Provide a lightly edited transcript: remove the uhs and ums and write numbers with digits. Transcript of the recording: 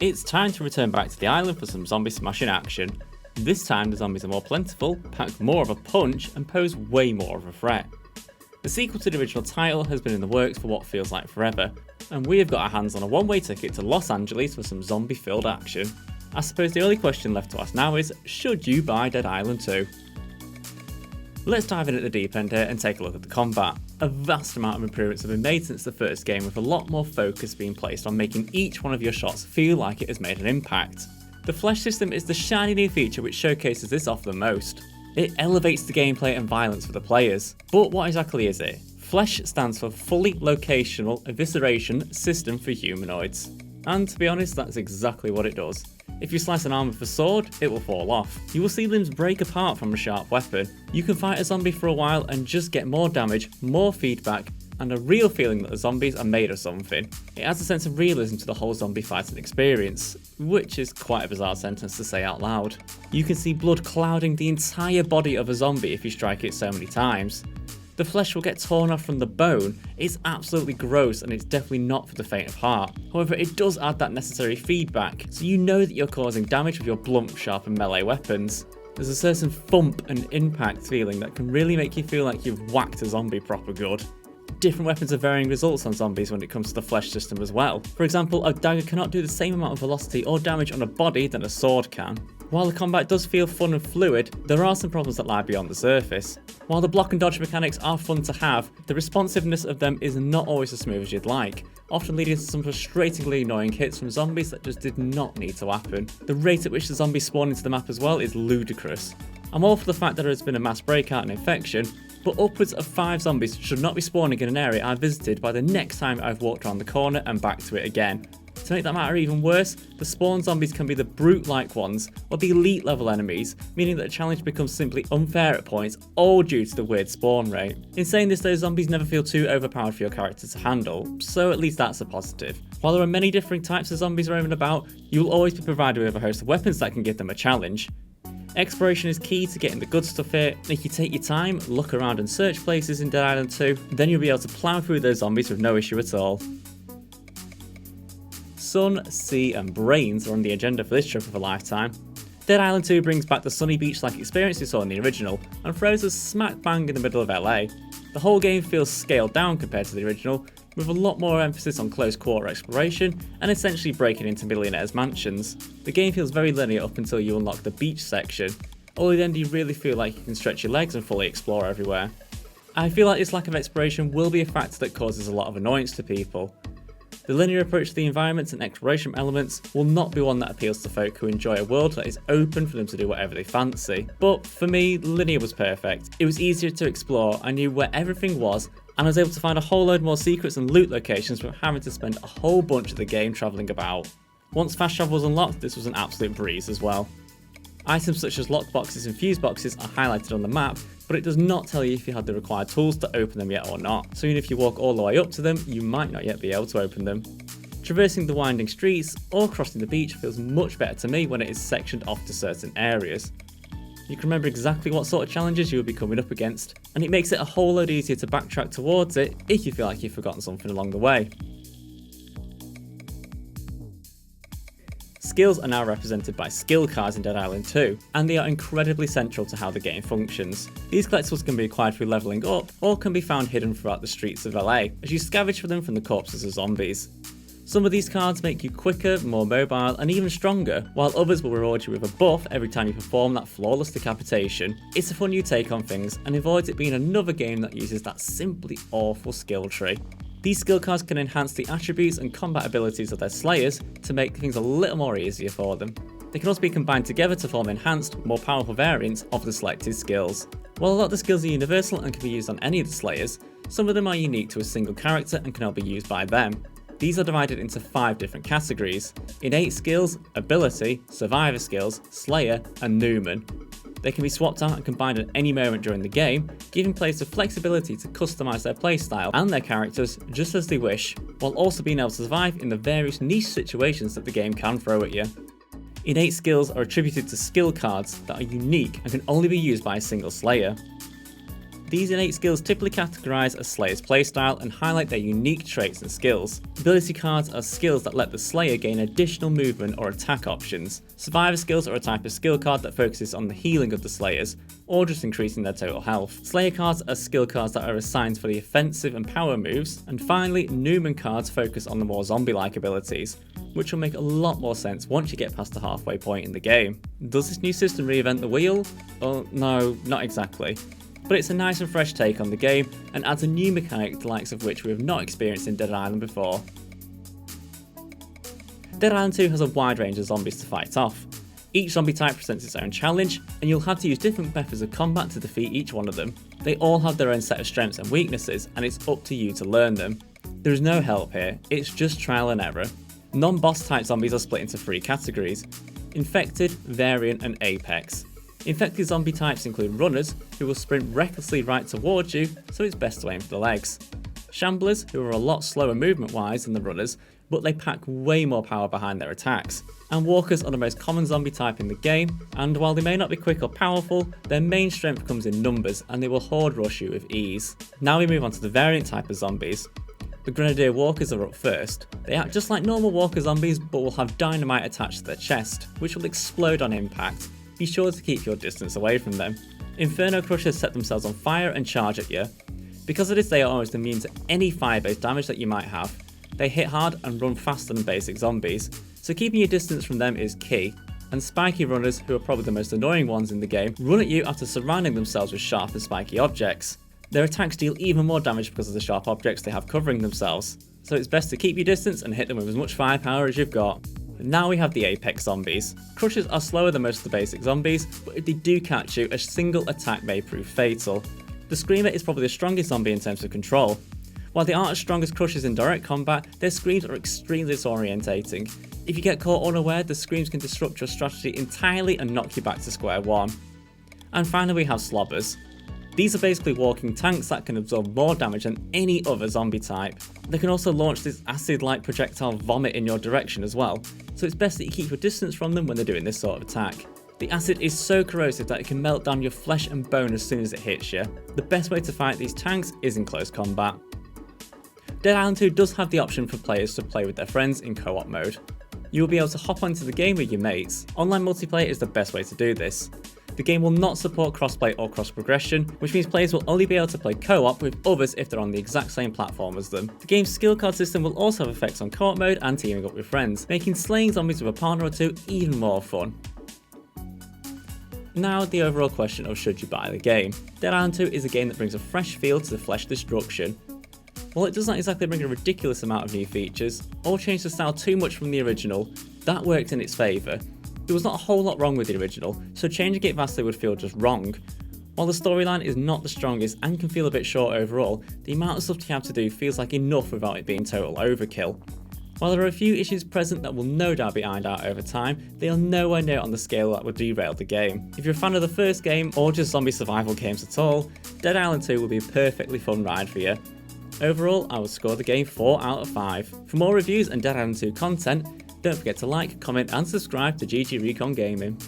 It's time to return back to the island for some zombie smashing action. This time the zombies are more plentiful, pack more of a punch, and pose way more of a threat. The sequel to the original title has been in the works for what feels like forever, and we have got our hands on a one-way ticket to Los Angeles for some zombie-filled action. I suppose the only question left to ask now is, should you buy Dead Island 2? Let's dive in at the deep end here and take a look at the combat. A vast amount of improvements have been made since the first game, with a lot more focus being placed on making each one of your shots feel like it has made an impact. The flesh system is the shiny new feature which showcases this off the most. It elevates the gameplay and violence for the players. But what exactly is it? Flesh stands for Fully Locational Evisceration System for Humanoids. And to be honest, that's exactly what it does. If you slice an arm with a sword, it will fall off. You will see limbs break apart from a sharp weapon. You can fight a zombie for a while and just get more damage, more feedback, and a real feeling that the zombies are made of something. It adds a sense of realism to the whole zombie fighting experience, which is quite a bizarre sentence to say out loud. You can see blood clouding the entire body of a zombie if you strike it so many times. The flesh will get torn off from the bone. It's absolutely gross and it's definitely not for the faint of heart. However, it does add that necessary feedback, so you know that you're causing damage with your blunt, sharp and melee weapons. There's a certain thump and impact feeling that can really make you feel like you've whacked a zombie proper good. Different weapons have varying results on zombies when it comes to the flesh system as well. For example, a dagger cannot do the same amount of velocity or damage on a body than a sword can. While the combat does feel fun and fluid, there are some problems that lie beyond the surface. While the block and dodge mechanics are fun to have, the responsiveness of them is not always as smooth as you'd like, often leading to some frustratingly annoying hits from zombies that just did not need to happen. The rate at which the zombies spawn into the map as well is ludicrous. I'm all for the fact that there has been a mass breakout and infection, but upwards of 5 zombies should not be spawning in an area I've visited by the next time I've walked around the corner and back to it again. To make that matter even worse, the spawn zombies can be the brute-like ones, or the elite level enemies, meaning that the challenge becomes simply unfair at points, all due to the weird spawn rate. In saying this though, zombies never feel too overpowered for your character to handle, so at least that's a positive. While there are many different types of zombies roaming about, you will always be provided with a host of weapons that can give them a challenge. Exploration is key to getting the good stuff here, and if you take your time, look around and search places in Dead Island 2, then you'll be able to plough through those zombies with no issue at all. Sun, sea and brains are on the agenda for this trip of a lifetime. Dead Island 2 brings back the sunny beach-like experience we saw in the original, and throws us smack bang in the middle of LA. The whole game feels scaled down compared to the original, with a lot more emphasis on close quarter exploration and essentially breaking into millionaires' mansions. The game feels very linear up until you unlock the beach section, only then do you really feel like you can stretch your legs and fully explore everywhere. I feel like this lack of exploration will be a factor that causes a lot of annoyance to people. The linear approach to the environments and exploration elements will not be one that appeals to folk who enjoy a world that is open for them to do whatever they fancy. But for me, linear was perfect. It was easier to explore, I knew where everything was, and I was able to find a whole load more secrets and loot locations without having to spend a whole bunch of the game travelling about. Once fast travel was unlocked, this was an absolute breeze as well. Items such as lockboxes and fuse boxes are highlighted on the map, but it does not tell you if you have the required tools to open them yet or not, so even if you walk all the way up to them, you might not yet be able to open them. Traversing the winding streets or crossing the beach feels much better to me when it is sectioned off to certain areas. You can remember exactly what sort of challenges you will be coming up against, and it makes it a whole lot easier to backtrack towards it if you feel like you've forgotten something along the way. Skills are now represented by skill cards in Dead Island 2, and they are incredibly central to how the game functions. These collectibles can be acquired through levelling up, or can be found hidden throughout the streets of LA, as you scavenge for them from the corpses of zombies. Some of these cards make you quicker, more mobile, and even stronger, while others will reward you with a buff every time you perform that flawless decapitation. It's a fun new take on things, and avoids it being another game that uses that simply awful skill tree. These skill cards can enhance the attributes and combat abilities of their slayers to make things a little more easier for them. They can also be combined together to form enhanced, more powerful variants of the selected skills. While a lot of the skills are universal and can be used on any of the slayers, some of them are unique to a single character and can only be used by them. These are divided into 5 different categories: innate skills, ability, survivor skills, slayer, and Newman. They can be swapped out and combined at any moment during the game, giving players the flexibility to customise their playstyle and their characters just as they wish, while also being able to survive in the various niche situations that the game can throw at you. Innate skills are attributed to skill cards that are unique and can only be used by a single slayer. These innate skills typically categorise a Slayer's playstyle and highlight their unique traits and skills. Ability cards are skills that let the Slayer gain additional movement or attack options. Survivor skills are a type of skill card that focuses on the healing of the Slayers, or just increasing their total health. Slayer cards are skill cards that are assigned for the offensive and power moves, and finally, Newman cards focus on the more zombie-like abilities, which will make a lot more sense once you get past the halfway point in the game. Does this new system reinvent the wheel? Oh no, not exactly. But it's a nice and fresh take on the game, and adds a new mechanic the likes of which we have not experienced in Dead Island before. Dead Island 2 has a wide range of zombies to fight off. Each zombie type presents its own challenge, and you'll have to use different methods of combat to defeat each one of them. They all have their own set of strengths and weaknesses, and it's up to you to learn them. There is no help here, it's just trial and error. Non-boss type zombies are split into 3 categories: Infected, Variant and Apex. Infected zombie types include runners, who will sprint recklessly right towards you, so it's best to aim for the legs. Shamblers, who are a lot slower movement wise than the runners, but they pack way more power behind their attacks. And walkers are the most common zombie type in the game, and while they may not be quick or powerful, their main strength comes in numbers and they will horde rush you with ease. Now we move on to the variant type of zombies. The Grenadier Walkers are up first. They act just like normal walker zombies, but will have dynamite attached to their chest, which will explode on impact. Be sure to keep your distance away from them. Inferno Crushers set themselves on fire and charge at you. Because of this, they are almost immune to any fire-based damage that you might have. They hit hard and run faster than basic zombies, so keeping your distance from them is key. And spiky runners, who are probably the most annoying ones in the game, run at you after surrounding themselves with sharp and spiky objects. Their attacks deal even more damage because of the sharp objects they have covering themselves, so it's best to keep your distance and hit them with as much firepower as you've got. Now we have the Apex zombies. Crushers are slower than most of the basic zombies, but if they do catch you, a single attack may prove fatal. The Screamer is probably the strongest zombie in terms of control. While they aren't as strong as Crushers in direct combat, their screams are extremely disorientating. If you get caught unaware, the screams can disrupt your strategy entirely and knock you back to square one. And finally we have Slobbers. These are basically walking tanks that can absorb more damage than any other zombie type. They can also launch this acid-like projectile vomit in your direction as well, so it's best that you keep your distance from them when they're doing this sort of attack. The acid is so corrosive that it can melt down your flesh and bone as soon as it hits you. The best way to fight these tanks is in close combat. Dead Island 2 does have the option for players to play with their friends in co-op mode. You will be able to hop onto the game with your mates. Online multiplayer is the best way to do this. The game will not support crossplay or cross progression, which means players will only be able to play co-op with others if they're on the exact same platform as them. The game's skill card system will also have effects on co-op mode and teaming up with friends, making slaying zombies with a partner or two even more fun. Now the overall question of should you buy the game. Dead Island 2 is a game that brings a fresh feel to the flesh destruction. While it does not exactly bring a ridiculous amount of new features, or change the style too much from the original, that worked in its favour. There was not a whole lot wrong with the original, so changing it vastly would feel just wrong. While the storyline is not the strongest and can feel a bit short overall, the amount of stuff you have to do feels like enough without it being total overkill. While there are a few issues present that will no doubt be ironed out over time, they are nowhere near on the scale that would derail the game. If you're a fan of the first game, or just zombie survival games at all, Dead Island 2 will be a perfectly fun ride for you. Overall, I would score the game 4 out of 5. For more reviews and Dead Island 2 content, don't forget to like, comment and subscribe to GG Recon Gaming.